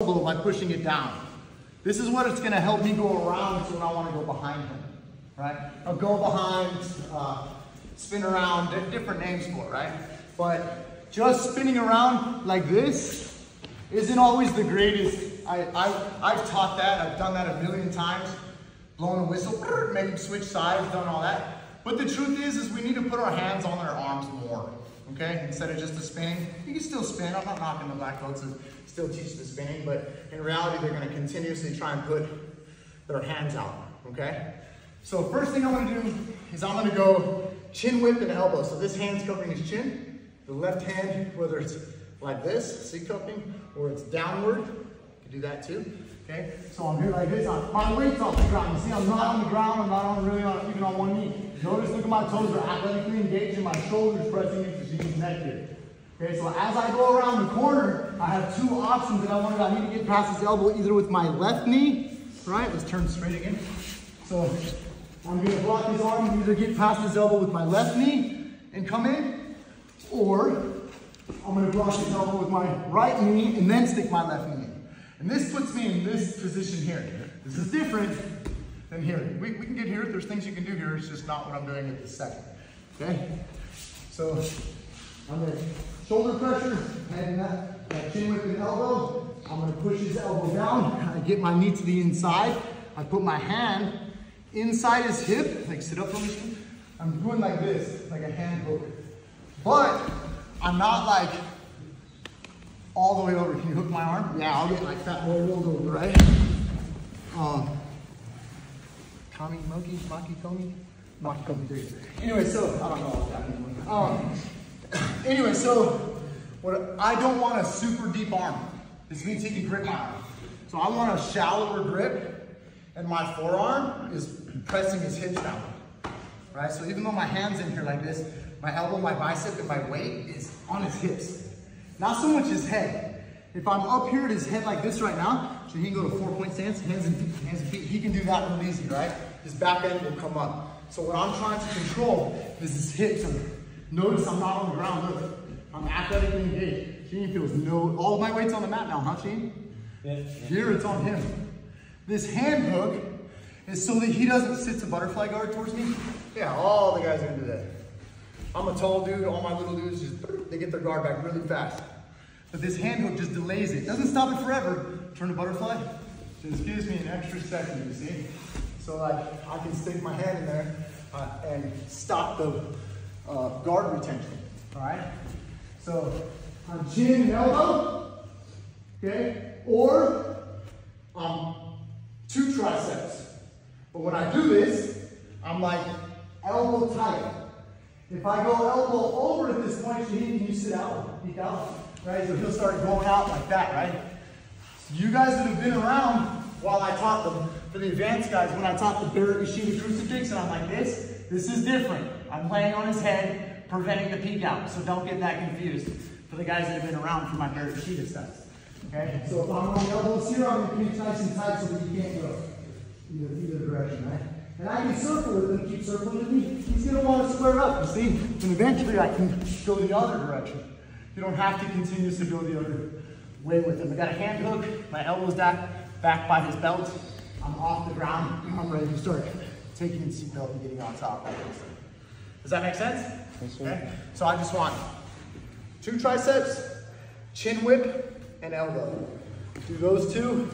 elbow by pushing it down. This is what it's gonna help me go around to when I wanna go behind him, right? I'll go behind, spin around, different names for it, right? But just spinning around like this isn't always the greatest. I've taught that, I've done that a million times, blown a whistle, maybe switch sides, done all that. But the truth is we need to put our hands on our arms more, okay? Instead of just the spinning. You can still spin, I'm not knocking the black belts to still teach the spinning, but in reality, they're gonna continuously try and put their hands out, okay? So first thing I'm gonna do is I'm gonna go chin whip and elbow. So this hand's covering his chin. The left hand, whether it's like this, C cupping, or it's downward, you can do that too, okay? So I'm here like this, my weight's off the ground. You see, I'm not on the ground, I'm not even on one knee. Notice, look at my toes are athletically engaged and my shoulders pressing into Shahin's neck here. Okay, so as I go around the corner, I have two options that I need to get past his elbow either with my left knee, right? Let's turn straight again. So I'm gonna block his arm and either get past his elbow with my left knee and come in, or I'm gonna block his elbow with my right knee and then stick my left knee in. And this puts me in this position here. This is different than here. We can get here, there's things you can do here, it's just not what I'm doing at this second, okay? So I'm gonna shoulder pressure, and that chin whip and elbow. I'm gonna push his elbow down. I get my knee to the inside. I put my hand inside his hip, like sit up on this. I'm doing like this, like a hand hook. But I'm not like all the way over. Can you hook my arm? Yeah, I'll get like that boy rolled over, right? Tommy, Moki, Maki, Komi? Maki, Komi, there you go. Anyway, so, I don't know what's happening. Anyway, so I don't want a super deep arm. This means he can grip my arm. So I want a shallower grip, and my forearm is pressing his hips down. Right? So even though my hand's in here like this, my elbow, my bicep, and my weight is on his hips. Not so much his head. If I'm up here at his head like this right now, so he can go to 4-point stance, hands and feet, he can do that real easy, right? His back end will come up. So what I'm trying to control is his hips. Notice I'm not on the ground, look. I'm athletically engaged. Shahin feels all of my weight's on the mat now, huh, Shahin? Yeah. Here it's on him. This hand hook is so that he doesn't sit to butterfly guard towards me. Yeah, all the guys are gonna do that. I'm a tall dude, all my little dudes, they get their guard back really fast. But this hand hook just delays it. Doesn't stop it forever. Turn to butterfly, just gives me an extra second, you see? So like, I can stick my hand in there and stop the guard retention, all right? So I'm chin and elbow, okay? Or two triceps. But when I do this, I'm like elbow tight. If I go elbow over at this point, Shahin, can you sit out, peek out, right? So he'll start going out like that, right? You guys that have been around while I taught them, for the advanced guys, when I taught the Barrett Ishida crucifix and I'm like this is different. I'm laying on his head, preventing the peek out. So don't get that confused for the guys that have been around for my Barrett Ishida sets. Okay? So if I'm on the elbows here, I'm going to keep nice and tight so that you can't go either direction, right? And I can circle with him, keep circling with me. He's going to want to square up, you see? And eventually I can go the other direction. You don't have to continuously go the other way with him. I got a hand hook, my elbows back by his belt. I'm off the ground. I'm ready to start taking his seatbelt and getting on top. Does that make sense? Yes, okay. So I just want two triceps, chin whip, and elbow. Do those two.